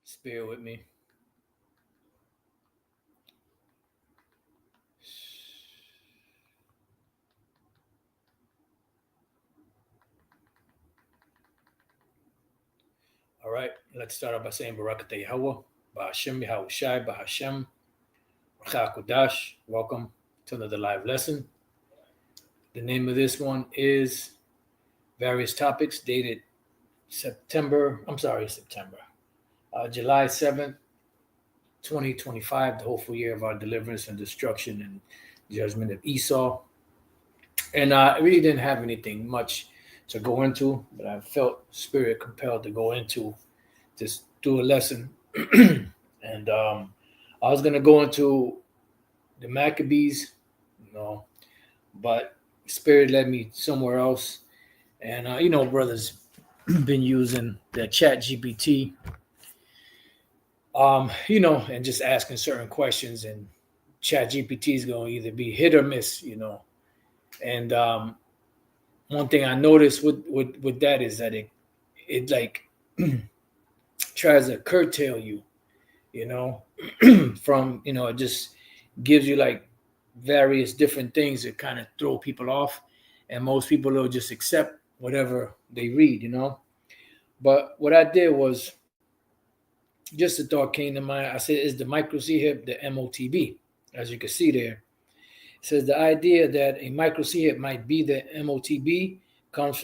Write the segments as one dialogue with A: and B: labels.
A: Just bear with me. All right, let's start off by saying Barakatah Yahweh, Ba'Hashem Yahweh Shai, Ba'Hashem, Kodash. Welcome to another live lesson. The name of this one is Various Topics, dated July 7th, 2025, the hopeful year of our deliverance and destruction and judgment of Esau. And I really didn't have anything much to go into, but I felt spirit compelled to go into just do a lesson. And I was going to go into the Maccabees, but spirit led me somewhere else. And, brothers been using the chat GPT, and just asking certain questions, and chat GPT is going to either be hit or miss, And one thing I noticed with that is that it like tries to curtail you, from, it just gives you like various different things that kind of throw people off. And most people will just accept whatever they read, But what I did was just a thought came to mind. I said, is the micro C hip the MOTB? As you can see there. It says the idea that a micro C hip might be the MOTB comes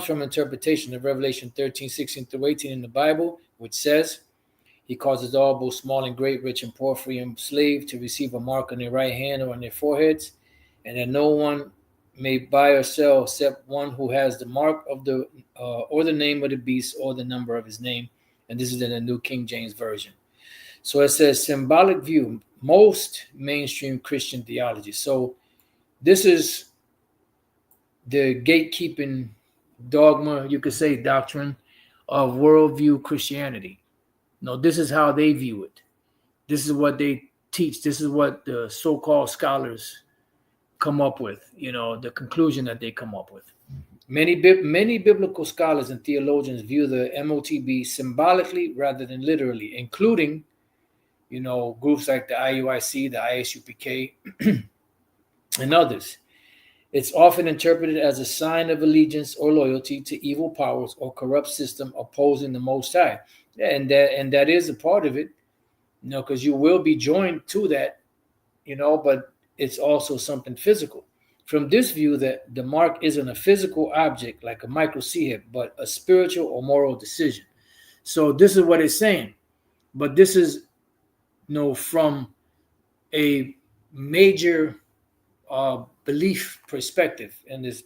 A: from interpretation of Revelation 13, 16 through 18 in the Bible, which says, he causes all, both small and great, rich and poor, free and slave, to receive a mark on their right hand or on their foreheads, and that no one may buy or sell except one who has the mark of the or the name of the beast or the number of his name. And this is in the New King James Version. So it says symbolic view, most mainstream Christian theology. So this is the gatekeeping dogma, you could say doctrine, of worldview Christianity. No, this is how they view it. This is what they teach. This is what the so-called scholars come up with, the conclusion that they come up with. Many biblical scholars and theologians view the MOTB symbolically rather than literally, including, groups like the IUIC, the ISUPK, and others. It's often interpreted as a sign of allegiance or loyalty to evil powers or corrupt system opposing the Most High. And that is a part of it, because you will be joined to that, but it's also something physical. From this view, that the mark isn't a physical object like a micro C hip, but a spiritual or moral decision. So this is what it's saying. But this is, from a major belief perspective in this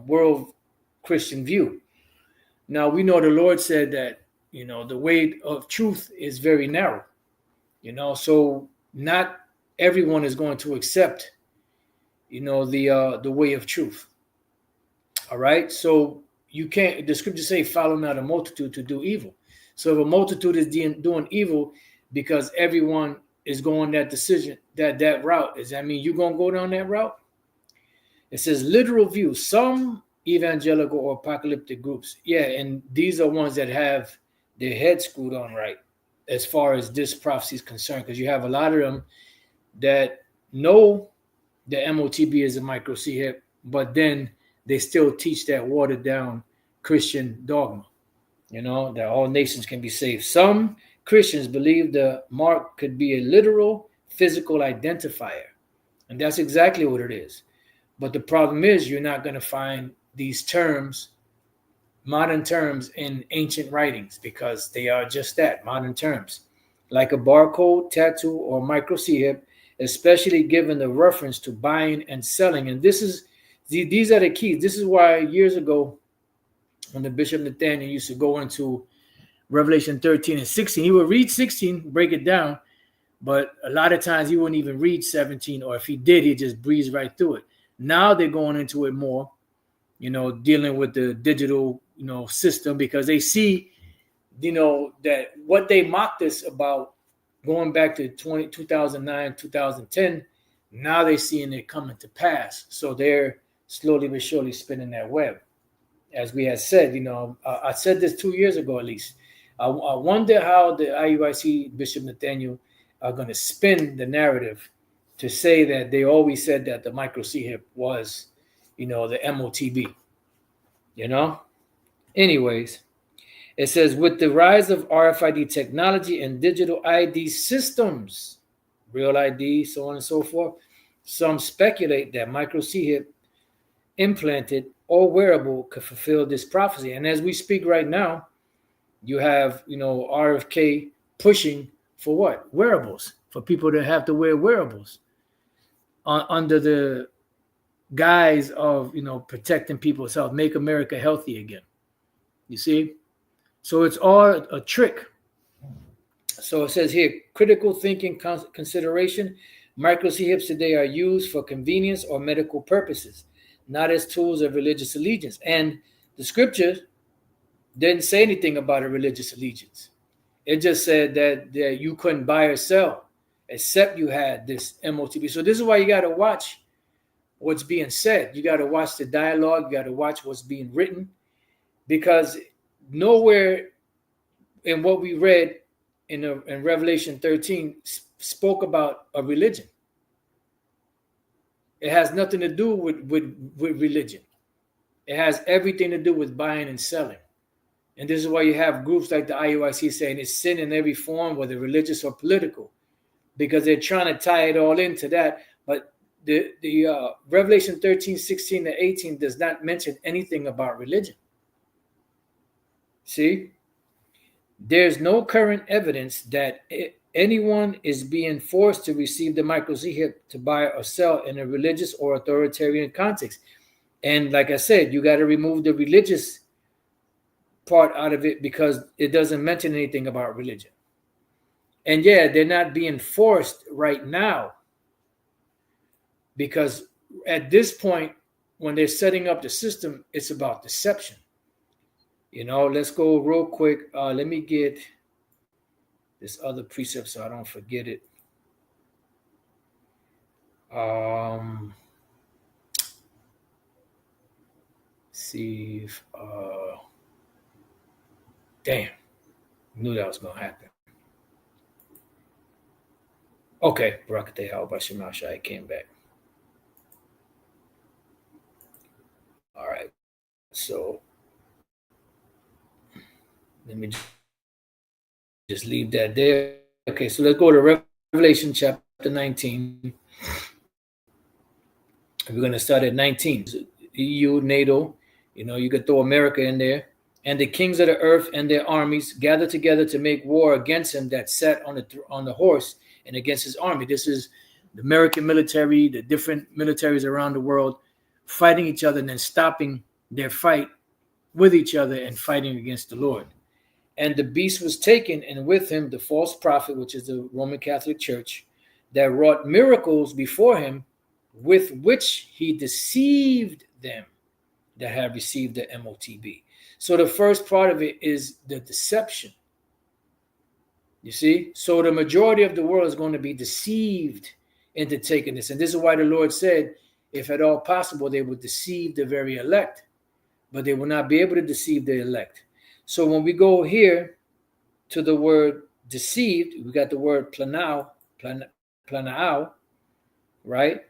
A: world Christian view. Now, we know the Lord said that, the way of truth is very narrow, so not everyone is going to accept, the way of truth. All right. So you can't, the scriptures say, follow not a multitude to do evil. So if a multitude is doing evil because everyone is going that decision, that route, does that mean you're going to go down that route? It says literal view, some evangelical or apocalyptic groups. Yeah. And these are ones that have their head screwed on right as far as this prophecy is concerned, because you have a lot of them that know the MOTB is a micro C hip, but then they still teach that watered down Christian dogma, that all nations can be saved. Some Christians believe the mark could be a literal physical identifier, and that's exactly what it is. But the problem is you're not going to find these terms, modern terms, in ancient writings, because they are just that, modern terms, like a barcode, tattoo, or micro C hip, especially given the reference to buying and selling. And these are the keys. This is why years ago, when the Bishop Nathaniel used to go into Revelation 13 and 16, he would read 16, break it down, but a lot of times he wouldn't even read 17, or if he did, he just breezed right through it. Now they're going into it more, dealing with the digital, system, because they see, that what they mocked us about going back to 2009, 2010, now they're seeing it coming to pass. So they're slowly but surely spinning that web. As we had said, I said this 2 years ago at least. I wonder how the IUIC Bishop Nathaniel are going to spin the narrative to say that they always said that the micro C hip was, the MOTB. Anyways, it says with the rise of RFID technology and digital ID systems, real ID, so on and so forth, some speculate that micro C hip implanted or wearable could fulfill this prophecy. And as we speak right now, you have, RFK pushing for what? Wearables, for people to have to wear wearables under the guise of, protecting people's health, make America healthy again. You see? So it's all a trick. So it says here, critical thinking consideration. Micro C hips today are used for convenience or medical purposes, not as tools of religious allegiance. And the scripture didn't say anything about a religious allegiance. It just said that you couldn't buy or sell except you had this MOTB. So this is why you got to watch what's being said. You got to watch the dialogue. You got to watch what's being written, because nowhere in what we read in Revelation 13 spoke about a religion. It has nothing to do with religion. It has everything to do with buying and selling. And this is why you have groups like the IUIC saying it's sin in every form, whether religious or political, because they're trying to tie it all into that. But the Revelation 13, 16 to 18 does not mention anything about religion. See? There's no current evidence that anyone is being forced to receive the micro C hip to buy or sell in a religious or authoritarian context. And like I said, you got to remove the religious part out of it because it doesn't mention anything about religion. And yeah, they're not being forced right now, because at this point, when they're setting up the system, it's about deception. Let's go real quick. Let me get this other precept so I don't forget it. See if damn, knew that was gonna happen. Okay, Barakateh Al-Bashir Mashai came back. All right, so let me just leave that there. Okay, so let's go to Revelation chapter 19. We're going to start at 19. EU, NATO, you could throw America in there. And the kings of the earth and their armies gathered together to make war against him that sat on the horse and against his army. This is the American military, the different militaries around the world fighting each other and then stopping their fight with each other and fighting against the Lord. And the beast was taken, and with him the false prophet, which is the Roman Catholic Church, that wrought miracles before him, with which he deceived them that have received the MOTB. So the first part of it is the deception. You see? So the majority of the world is going to be deceived into taking this. And this is why the Lord said, if at all possible, they would deceive the very elect, but they will not be able to deceive the elect. So when we go here to the word deceived, we got the word planao, right?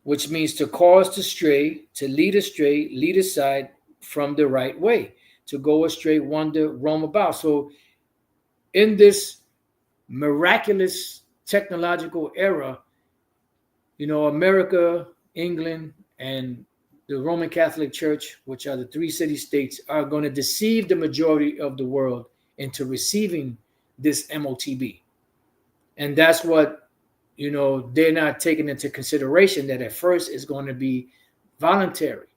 A: Which means to cause to stray, to lead astray, lead aside from the right way, to go astray, wander, roam about. So in this miraculous technological era, America, England, and the Roman Catholic Church, which are the three city-states, are going to deceive the majority of the world into receiving this MOTB. And that's what, they're not taking into consideration, that at first it's going to be voluntary,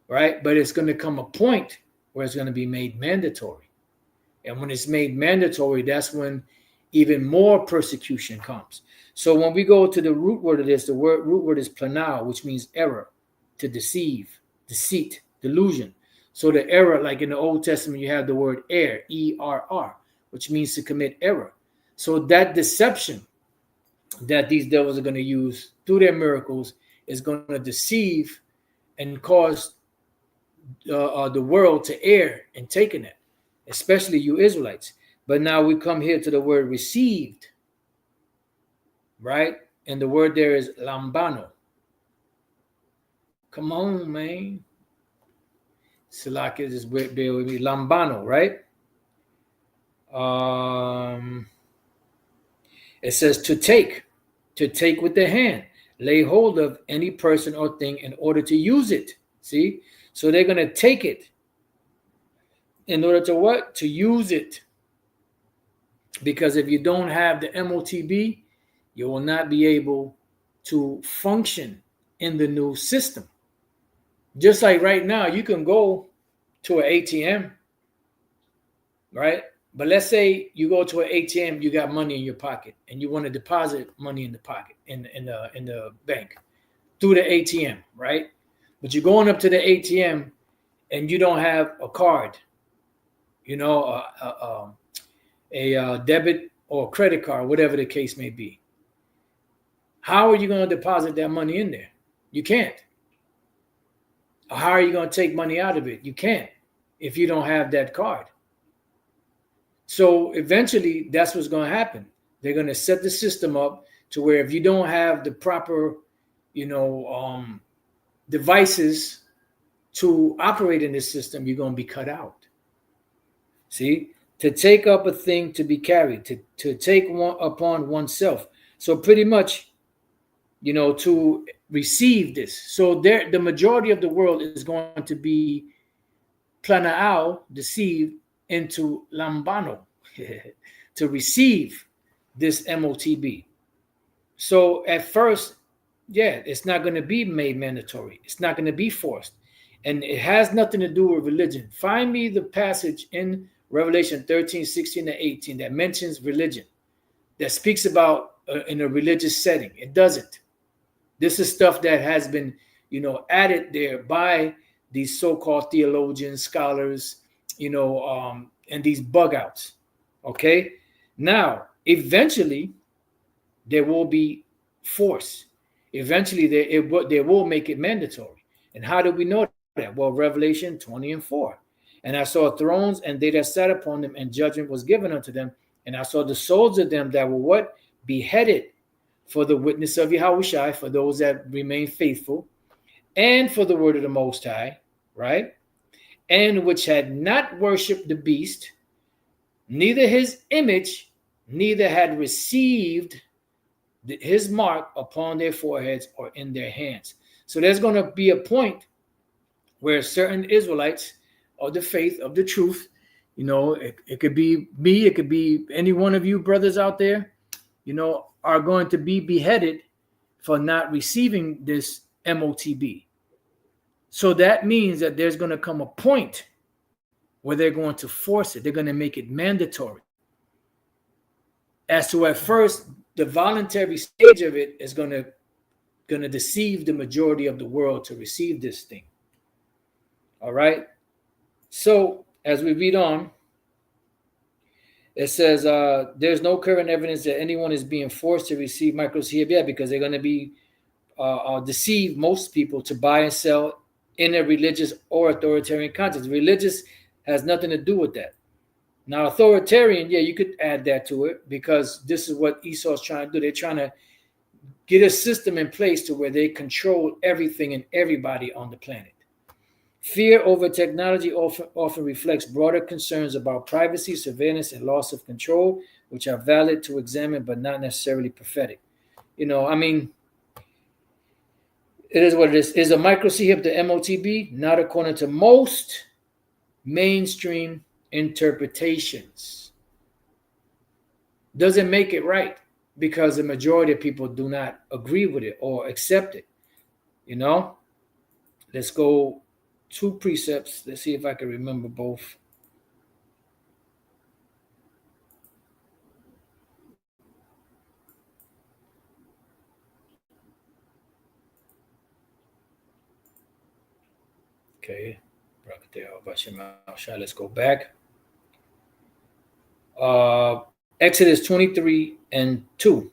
A: right? But it's going to come a point where it's going to be made mandatory. And when it's made mandatory, that's when even more persecution comes. So when we go to the root word of this, the root word is planao, which means error, to deceive, deceit, delusion. So the error, like in the Old Testament, you have the word err, E-R-R, which means to commit error. So that deception that these devils are going to use through their miracles is going to deceive and cause the world to err in taking it. especially you Israelites. But now we come here to the word received, right? And the word there is lambano. Come on, man. Salaka, just bear with me. Lambano, right? Um, it says to take with the hand, lay hold of any person or thing in order to use it. See? So they're going to take it in order to what? To use it. Because if you don't have the MOTB, you will not be able to function in the new system. Just like right now, you can go to an ATM, right? But let's say you go to an ATM, you got money in your pocket, and you want to deposit money in the pocket in the bank through the ATM, right? But you're going up to the ATM and you don't have a card, you know, a debit or credit card, whatever the case may be. How are you going to deposit that money in there? You can't. How are you going to take money out of it? You can't if you don't have that card. So eventually, that's what's going to happen. They're going to set the system up to where if you don't have the proper, devices to operate in this system, you're going to be cut out. See, to take up a thing to be carried, to take one upon oneself. So pretty much, to receive this. So the majority of the world is going to be planao, deceived, into lambano, to receive this MOTB. So at first, it's not going to be made mandatory. It's not going to be forced. And it has nothing to do with religion. Find me the passage in Revelation 13, 16, and 18 that mentions religion, that speaks about in a religious setting. It doesn't. This is stuff that has been, added there by these so-called theologians, scholars, and these bug outs. Okay. Now, eventually, there will be force. Eventually, they will make it mandatory. And how do we know that? Well, Revelation 20 and 4. And I saw thrones, and they that sat upon them, and judgment was given unto them. And I saw the souls of them that were what? Beheaded for the witness of Yahushua, for those that remain faithful, and for the word of the Most High, right? And which had not worshipped the beast, neither his image, neither had received his mark upon their foreheads or in their hands. So there's going to be a point where certain Israelites of the faith, of the truth, it could be me, it could be any one of you brothers out there, are going to be beheaded for not receiving this MOTB. So that means that there's going to come a point where they're going to force it. They're going to make it mandatory. As to at first, the voluntary stage of it is going to deceive the majority of the world to receive this thing. All right. So as we read on, it says there's no current evidence that anyone is being forced to receive microchip yet, because they're going to be deceive most people to buy and sell in a religious or authoritarian context. Religious has nothing to do with that. Now, authoritarian, you could add that to it, because this is what Esau's trying to do. They're trying to get a system in place to where they control everything and everybody on the planet. Fear over technology often reflects broader concerns about privacy, surveillance, and loss of control, which are valid to examine but not necessarily prophetic. It is what it is. Is a microchip the MOTB? Not according to most mainstream interpretations. Doesn't make it right, because the majority of people do not agree with it or accept it. Let's go 2 precepts. Let's see if I can remember both. Okay. Let's go back. Exodus 23 and 2.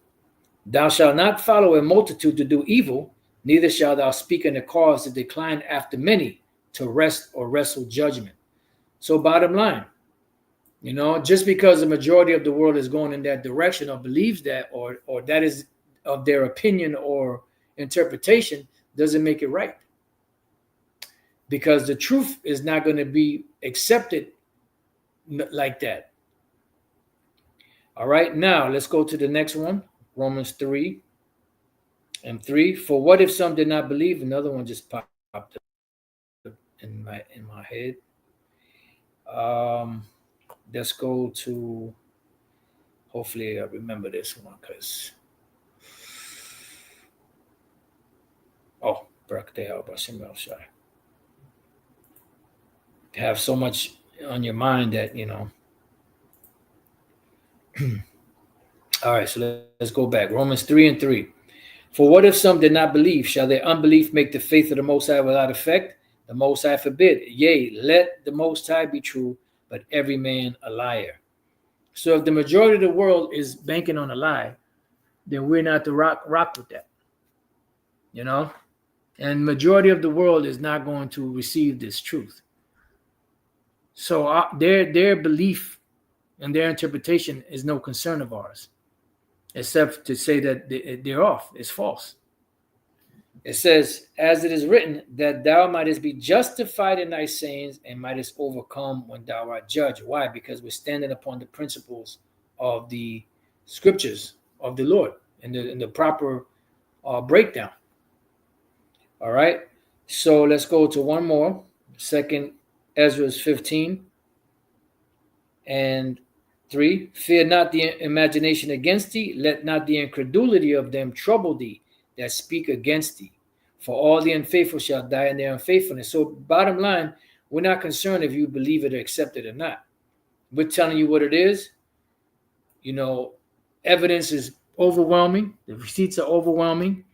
A: Thou shalt not follow a multitude to do evil, neither shalt thou speak in a cause to decline after many, to rest or wrestle judgment. So bottom line, Just because the majority of the world is going in that direction or believes that, or that is of their opinion or interpretation, doesn't make it right. Because the truth is not going to be accepted like that. All right, now let's go to the next one. Romans 3 and 3. For what if some did not believe? Another one just popped up in my head. Um, let's go to, hopefully I remember this one because, oh, birthday have so much on your mind that All right, so let's go back. Romans 3 and 3. For what if some did not believe? Shall their unbelief make the faith of the Most High without effect? The Most High forbid. Yea, let the Most High be true, but every man a liar. So if the majority of the world is banking on a lie, then we're not to rock with that, you know. And majority of the world is not going to receive this truth. So their belief and their interpretation is no concern of ours, except to say that they're off. It's false. It says, as it is written, that thou mightest be justified in thy sayings and mightest overcome when thou art judged. Why? Because we're standing upon the principles of the scriptures of the Lord in the proper breakdown. All right. So let's go to one more. Second Ezra 15 and 3. Fear not the imagination against thee, let not the incredulity of them trouble thee that speak against thee. For all the unfaithful shall die in their unfaithfulness. So, bottom line, we're not concerned if you believe it or accept it or not. We're telling you what it is. Evidence is overwhelming. The receipts are overwhelming.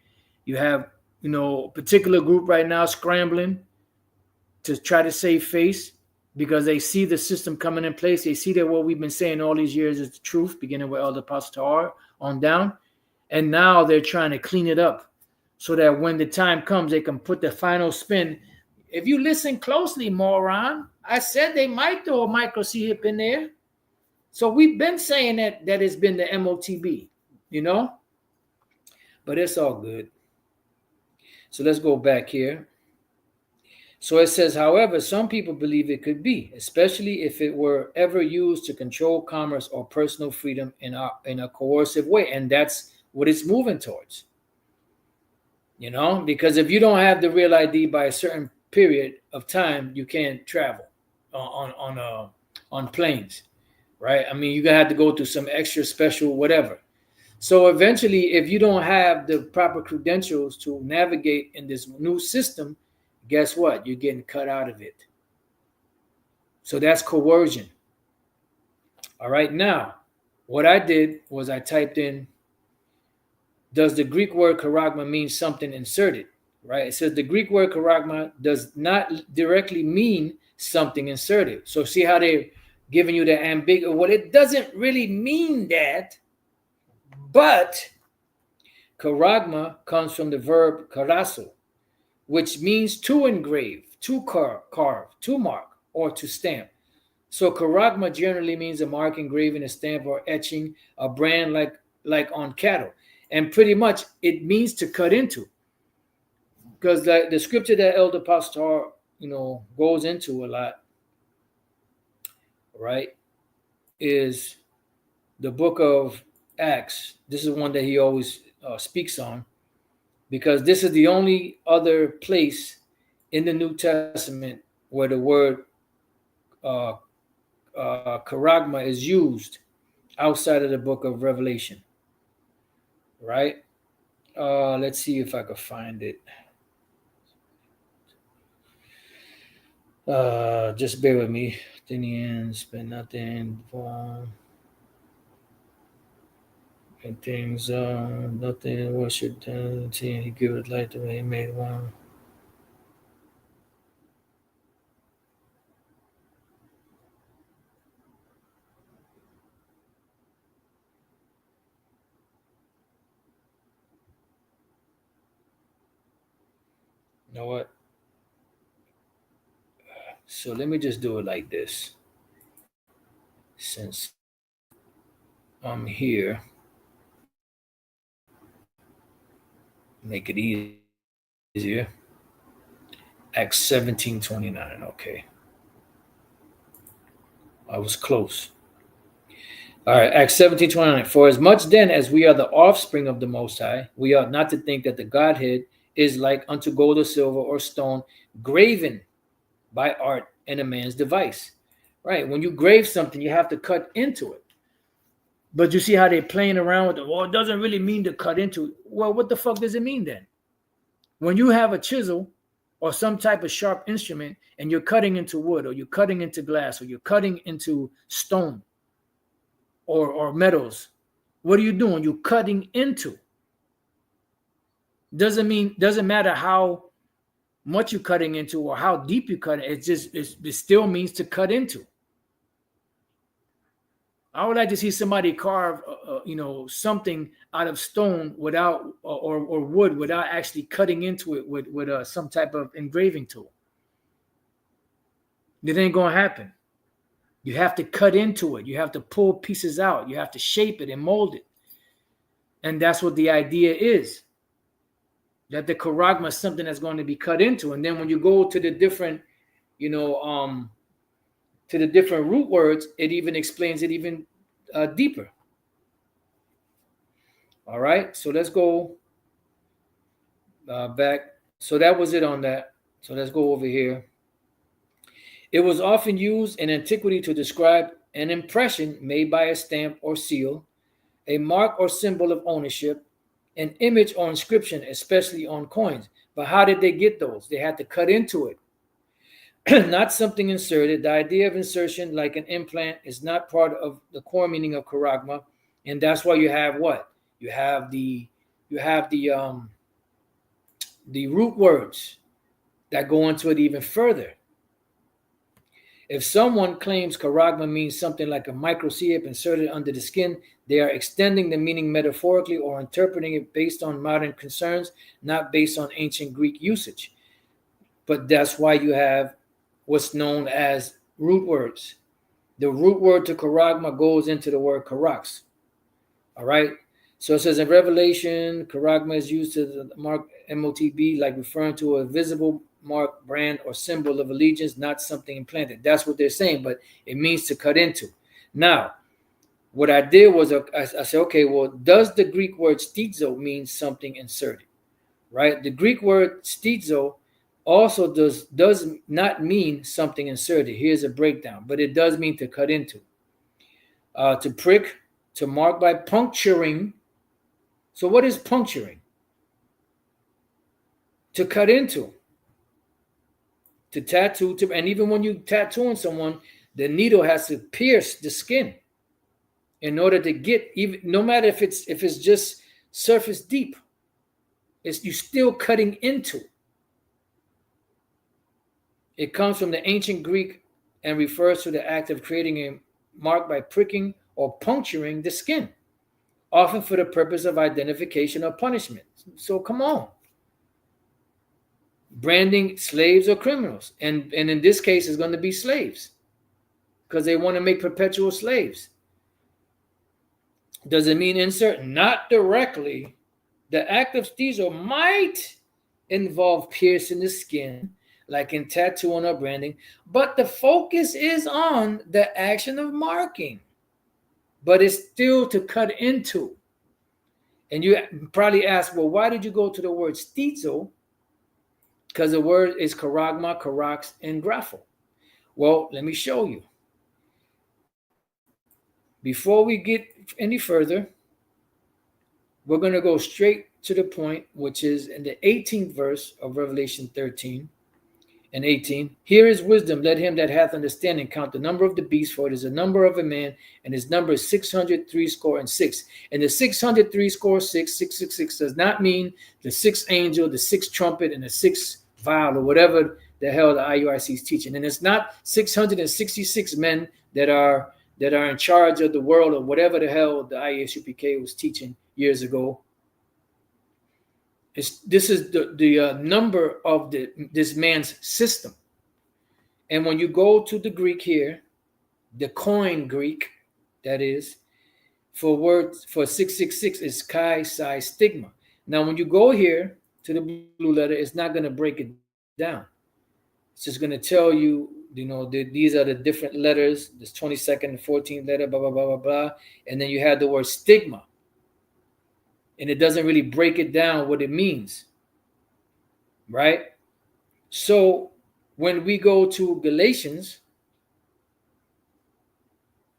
A: You have, a particular group right now scrambling to try to save face because they see the system coming in place. They see that what we've been saying all these years is the truth, beginning with Elder Apostle Tahar on down. And now they're trying to clean it up so that when the time comes, they can put the final spin. If you listen closely, moron, I said they might throw a micro C-hip in there. So we've been saying that it's been the MOTB, but it's all good. So let's go back here. So it says, however, some people believe it could be, especially if it were ever used to control commerce or personal freedom in a coercive way. And that's what it's moving towards. Because if you don't have the real ID by a certain period of time, you can't travel on planes, right? I mean, you're gonna have to go through some extra special whatever. So eventually, if you don't have the proper credentials to navigate in this new system, guess what? You're getting cut out of it. So that's coercion. All right, now, what I did was I typed in, does the Greek word charagma mean something inserted? Right? It says the Greek word charagma does not directly mean something inserted. So see how they're giving you the ambiguous. Well, it doesn't really mean that, but charagma comes from the verb karaso, which means to engrave, to carve, to mark, or to stamp. So charagma generally means a mark, engraving, a stamp, or etching a brand like on cattle. And pretty much it means to cut into. Because the scripture that Elder Pastor, goes into a lot, right, is the book of Acts. This is one that he always speaks on, because this is the only other place in the New Testament where the word uh, charagma is used outside of the book of Revelation, right? Let's see if I could find it. Just bear with me. Athenians, but nothing. And things, nothing worship. Seeing he giveth light to me, he made one. You know what? So let me just do it like this. since I'm here, make it easier. Acts 17:29. Okay, I was close. All right, Acts 17:29. For as much then as we are the offspring of the Most High, we ought not to think that the Godhead is like unto gold or silver or stone, graven by art and a man's device. Right? When you grave something, you have to cut into it. But you see how they're playing around with it. Well, it doesn't really mean to cut into it. Well, what the fuck does it mean then? When you have a chisel or some type of sharp instrument and you're cutting into wood or you're cutting into glass or you're cutting into stone or metals, what are you doing? You're cutting into. Doesn't matter how much you're cutting into or how deep you cut it. It still means to cut into. I would like to see somebody carve, something out of stone without or wood without actually cutting into it with some type of engraving tool. It ain't gonna happen. You have to cut into it. You have to pull pieces out. You have to shape it and mold it. And that's what the idea is. That the charagma is something that's going to be cut into. And then when you go to the different, to the different root words, it even explains it even deeper. All right. So let's go back. So that was it on that. So let's go over here. It was often used in antiquity to describe an impression made by a stamp or seal, a mark or symbol of ownership, an image or inscription, especially on coins. But how did they get those? They had to cut into it, not something inserted. The idea of insertion, like an implant, is not part of the core meaning of charagma, and that's why you have what? You have the root words that go into it even further. If someone claims charagma means something like a microchip inserted under the skin, they are extending the meaning metaphorically or interpreting it based on modern concerns, not based on ancient Greek usage. But that's why you have what's known as root words. The root word to charagma goes into the word charax. All right? So it says in Revelation, charagma is used to mark MOTB, like referring to a visible mark, brand, or symbol of allegiance, not something implanted. That's what they're saying, but it means to cut into. Now, what I did was I said, okay, well, does the Greek word stizo mean something inserted? Right? The Greek word stizo also does not mean something inserted. Here's a breakdown, but it does mean to cut into. To prick, to mark by puncturing. So what is puncturing? To cut into. To tattoo, and even when you tattooing someone, the needle has to pierce the skin in order to get, even no matter if it's just surface deep, it's you still cutting into. It comes from the ancient Greek and refers to the act of creating a mark by pricking or puncturing the skin, often for the purpose of identification or punishment. So come on. Branding slaves or criminals. And in this case, it's going to be slaves because they want to make perpetual slaves. Does it mean insert? Not directly. The act of stizo might involve piercing the skin, like in tattooing or branding, but the focus is on the action of marking. But it's still to cut into. And you probably ask, well, why did you go to the word stizo? Because the word is charagma, charax, and grapho. Well, let me show you. Before we get any further, we're going to go straight to the point, which is in the 18th verse of Revelation 13 and 18. Here is wisdom. Let him that hath understanding count the number of the beast, for it is the number of a man, and his number is 603 score and six. And the 603 score 666 does not mean the sixth angel, the sixth trumpet, and the sixth vial, or whatever the hell the IUIC is teaching. And it's not 666 men that are in charge of the world, or whatever the hell the ISUPK was teaching years ago. This is the number of this man's system. And when you go to the Greek here, The Koine Greek, that is, for words for 666 is chi psi stigma. Now, when you go here to the blue letter, it's not going to break it down. It's just going to tell you, these are the different letters. This 22nd, 14th letter, blah, blah, blah, blah, blah. And then you have the word stigma. And it doesn't really break it down what it means. Right? So when we go to Galatians,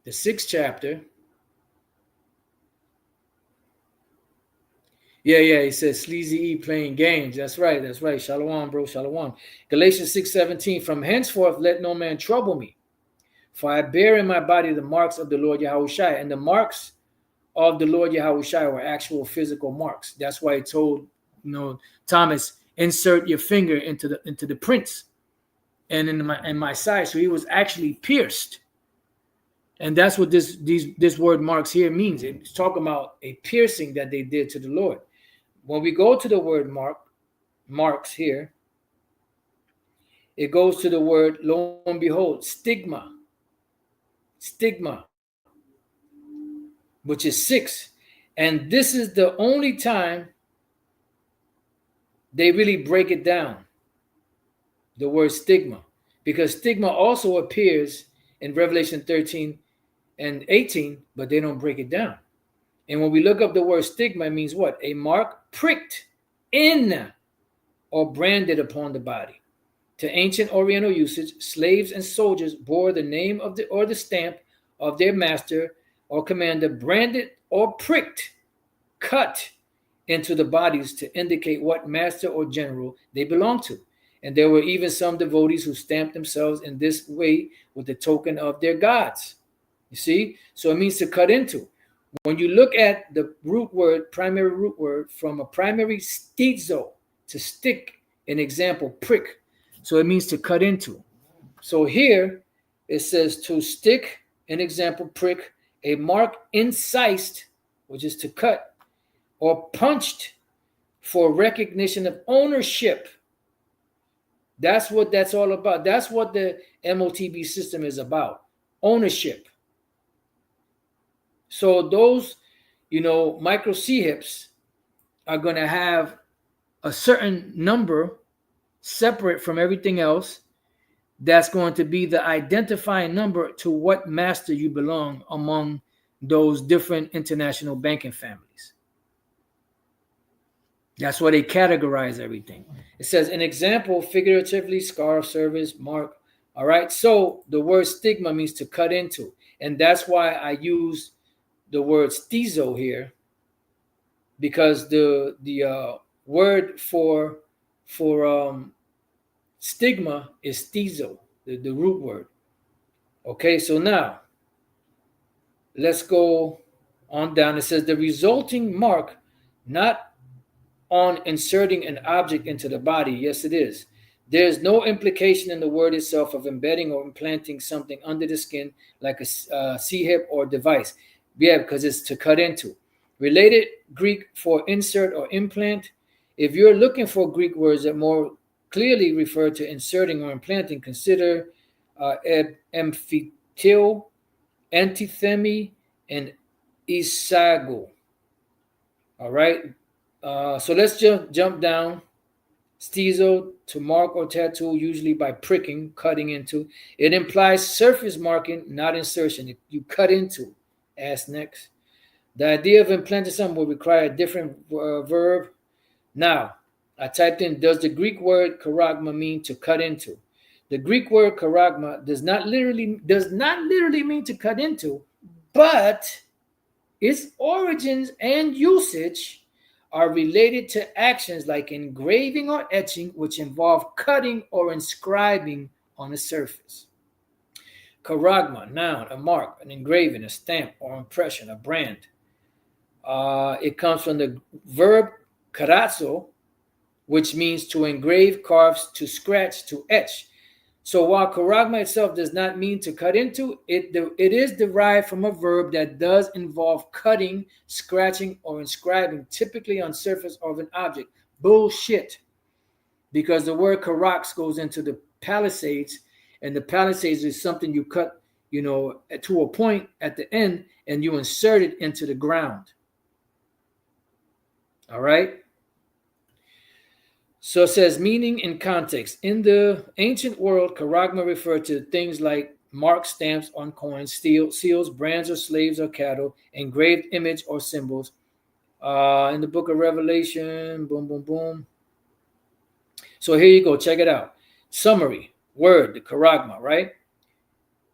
A: the 6th chapter, yeah, he says Sleazy E playing games. That's right. Shalom, bro, shalom. Galatians 6:17, from henceforth let no man trouble me, for I bear in my body the marks of the Lord Yahushua. And the marks of the Lord Yahushua were actual physical marks. That's why he told, Thomas, insert your finger into the prints and in my side. So he was actually pierced. And that's what this word marks here means. It's talking about a piercing that they did to the Lord. When we go to the word marks here, it goes to the word, lo and behold, stigma, which is 6. And this is the only time they really break it down, the word stigma, because stigma also appears in Revelation 13 and 18, but they don't break it down. And when we look up the word stigma, it means what? A mark pricked in or branded upon the body. To ancient Oriental usage, slaves and soldiers bore the name of the stamp of their master or commander, branded or pricked, cut into the bodies to indicate what master or general they belonged to. And there were even some devotees who stamped themselves in this way with the token of their gods. You see? So it means to cut into. When you look at the primary root word, from a primary stizo, to stick, an example, prick. So it means to cut into. So here it says to stick, an example, prick, a mark incised, which is to cut, or punched for recognition of ownership. That's what that's all about. That's what the MOTB system is about. Ownership. So those, micro C-hips are going to have a certain number separate from everything else. That's going to be the identifying number to what master you belong among those different international banking families. That's why they categorize everything. It says, an example, figuratively, scarf, service, mark. All right. So the word stigma means to cut into. And that's why I use the word stizo here, because the word for stigma is stizo, the root word. Okay, so now let's go on down. It says the resulting mark, not on inserting an object into the body. Yes, it is. There's no implication in the word itself of embedding or implanting something under the skin like a C-hip or device. Yeah, because it's to cut into. Related Greek for insert or implant. If you're looking for Greek words that more clearly refer to inserting or implanting, consider amphiteo, antithemi, and isago. All right. So let's jump down. Stizo, to mark or tattoo, usually by pricking, cutting into. It implies surface marking, not insertion. You cut into. Ask next. The idea of implanting something will require a different verb. Now, I typed in, does the Greek word charagma mean to cut into? The Greek word charagma does not literally mean to cut into, but its origins and usage are related to actions like engraving or etching, which involve cutting or inscribing on a surface. Charagma, noun, a mark, an engraving, a stamp or impression, a brand. It comes from the verb karatzo, which means to engrave, carve, to scratch, to etch. So while charagma itself does not mean to cut into, it is derived from a verb that does involve cutting, scratching, or inscribing, typically on surface of an object. Bullshit. Because the word karax goes into the palisades, and the palisades is something you cut, to a point at the end, and you insert it into the ground. All right. So it says meaning and context. In the ancient world, charagma referred to things like mark stamps on coins, seals, brands or slaves or cattle, engraved image or symbols. In the book of Revelation, boom, boom, boom. So here you go. Check it out. Summary, word, the charagma, right?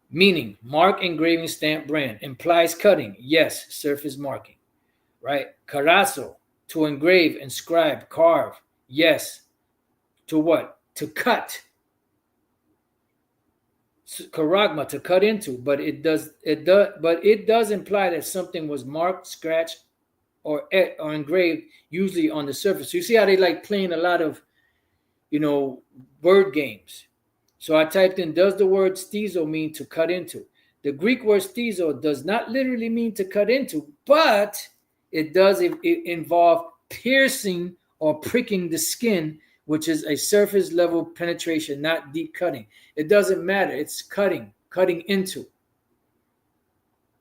A: Meaning, mark, engraving, stamp, brand. Implies cutting. Yes, surface marking, right? Carazo, to engrave, inscribe, carve. Yes. To what? To cut. Charagma, to cut into, but it does imply that something was marked, scratched, or engraved, usually on the surface. So you see how they like playing a lot of word games. So I typed in, does the word stizo mean to cut into? The Greek word stizo does not literally mean to cut into, but it does involve piercing or pricking the skin, which is a surface level penetration, not deep cutting. It doesn't matter. It's cutting into.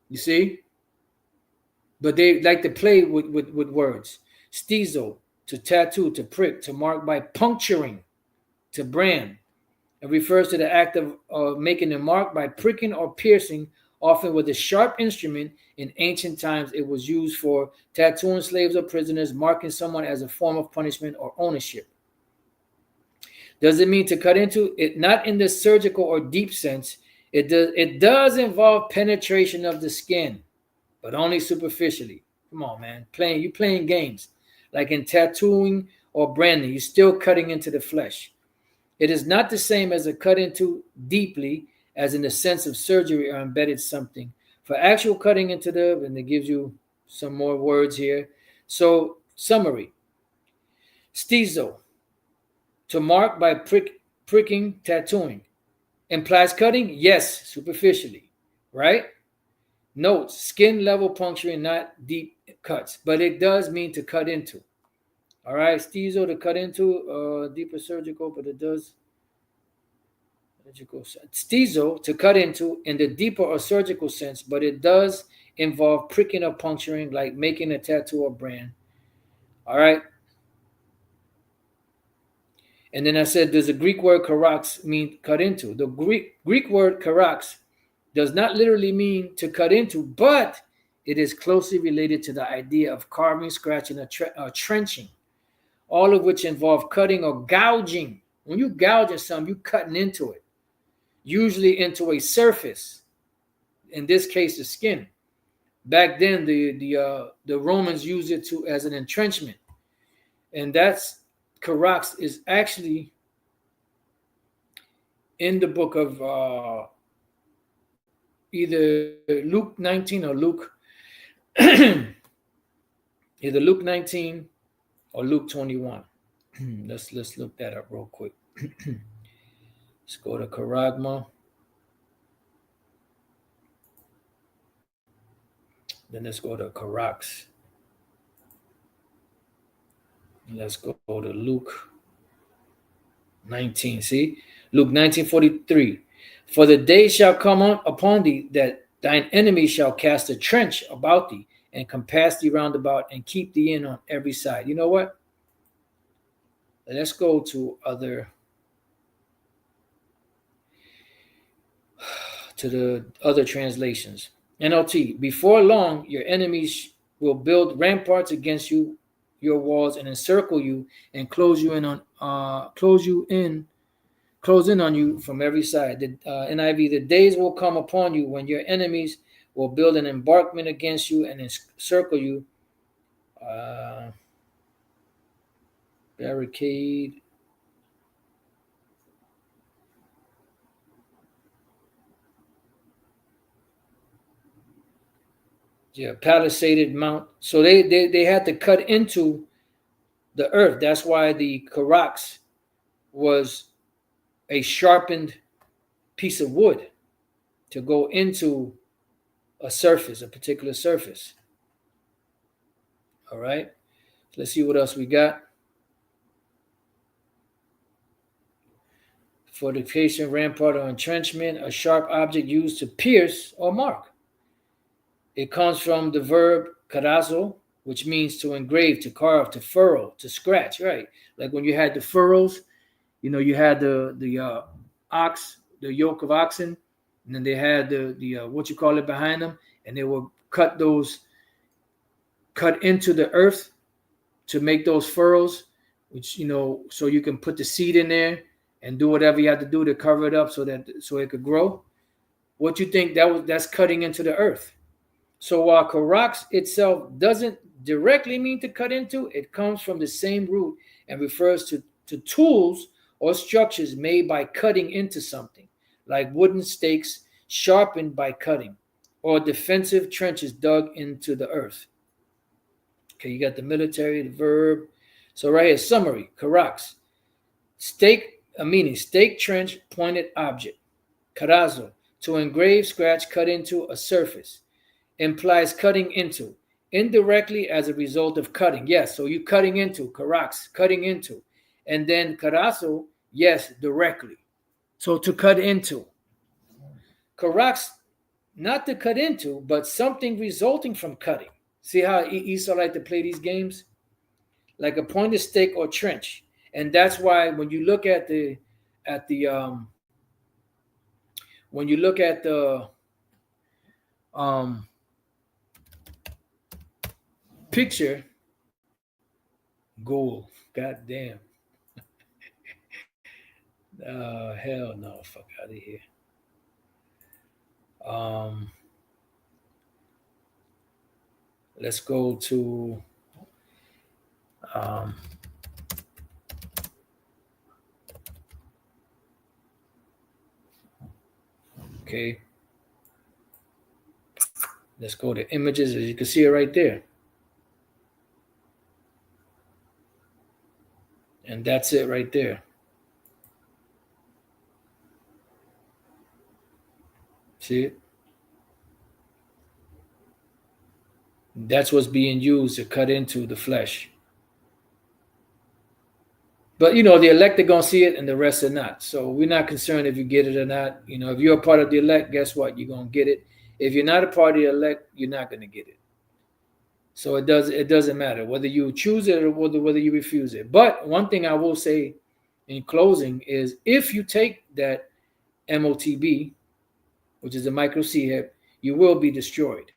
A: You see? But they like to play with words. Stizo, to tattoo, to prick, to mark by puncturing, to brand. It refers to the act of making a mark by pricking or piercing, often with a sharp instrument. In ancient times, it was used for tattooing slaves or prisoners, marking someone as a form of punishment or ownership. Does it mean to cut into? It not in the surgical or deep sense. It does involve penetration of the skin, but only superficially. Come on, man. You playing games. Like in tattooing or branding, you're still cutting into the flesh. It is not the same as a cut into deeply, as in the sense of surgery or embedded something. For actual cutting into and it gives you some more words here. So, summary. Stizo, to mark by pricking, tattooing. Implies cutting? Yes, superficially, right? Notes, skin level puncturing, not deep cuts, but it does mean to cut into. All right, stizo, to cut into, deeper surgical, but it does. Stizo, to cut into in the deeper or surgical sense, but it does involve pricking or puncturing, like making a tattoo or brand. All right. And then I said, does the Greek word karax mean cut into? The Greek word karax does not literally mean to cut into, but it is closely related to the idea of carving, scratching, or trenching, all of which involve cutting or gouging. When you gouge at something, you're cutting into it, usually into a surface. In this case, the skin. Back then, the Romans used it as an entrenchment, and that's karax is actually in the book of either Luke 19 or Luke, either Luke 19 or Luke 21. let's look that up real quick. Let's go to charagma. Then let's go to karax. Let's go to Luke 19. See? Luke 19:43. For the day shall come upon thee that thine enemy shall cast a trench about thee and compass thee round about and keep thee in on every side. You know what? Let's go to the other translations. NLT. Before long, your enemies will build ramparts against you, your walls, and encircle you and close in on you from every side. The NIV, the days will come upon you when your enemies will build an embankment against you and encircle you. Barricade. Yeah, palisaded mount. So they had to cut into the earth. That's why the karax was a sharpened piece of wood to go into a particular surface. All right. Let's see what else we got. fortification, rampart, or entrenchment, a sharp object used to pierce or mark. It comes from the verb carazo, which means to engrave, to carve, to furrow, to scratch, right? Like when you had the furrows, you had the ox, the yoke of oxen, and then they had the what you call it behind them, and they will cut into the earth to make those furrows, which so you can put the seed in there and do whatever you have to do to cover it up so it could grow. What you think that's cutting into the earth? So while karax itself doesn't directly mean to cut into, it comes from the same root and refers to tools or structures made by cutting into something, like wooden stakes sharpened by cutting, or defensive trenches dug into the earth. Okay, you got the military, the verb. So right here, summary, karax. Stake, a meaning, stake, trench, pointed object. Carazo, to engrave, scratch, cut into a surface. Implies cutting into, indirectly as a result of cutting. Yes, so you cutting into, karax, cutting into. And then carazo, yes, directly. So to cut into. Karax, not to cut into, but something resulting from cutting. See how Esau like to play these games? Like a pointed stake or trench. And that's why when you look at the when you look at the picture, goal. God damn. Hell no, fuck out of here. Let's go to um, okay. Let's go to images. As you can see it right there. And that's it right there. See it? That's what's being used to cut into the flesh. But the elect are gonna see it and the rest are not. So we're not concerned if you get it or not. If you're a part of the elect, guess what? You're gonna get it. If you're not a part of the elect, you're not gonna get it. So it doesn't matter whether you choose it or whether you refuse it. But one thing I will say in closing is if you take that MOTB, which is a micro C hip, you will be destroyed.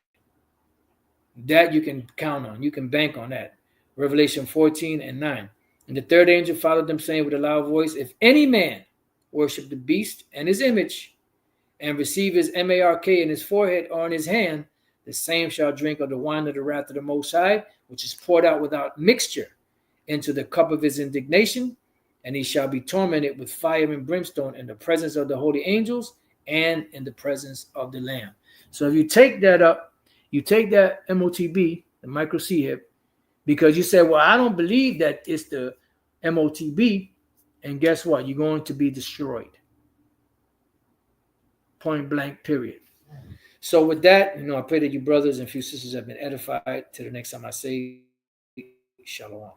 A: That you can count on. You can bank on that. Revelation 14:9. And the third angel followed them, saying with a loud voice, if any man worship the beast and his image, and receive his mark in his forehead or in his hand, the same shall drink of the wine of the wrath of the Most High, which is poured out without mixture into the cup of his indignation, and he shall be tormented with fire and brimstone in the presence of the holy angels and in the presence of the Lamb. So if you take that up, you take that MOTB, the micro C hip, because you say, well, I don't believe that it's the MOTB, and guess what? You're going to be destroyed. Point blank, period. So with that, I pray that you brothers and few sisters have been edified. Till the next time I say, Shalom.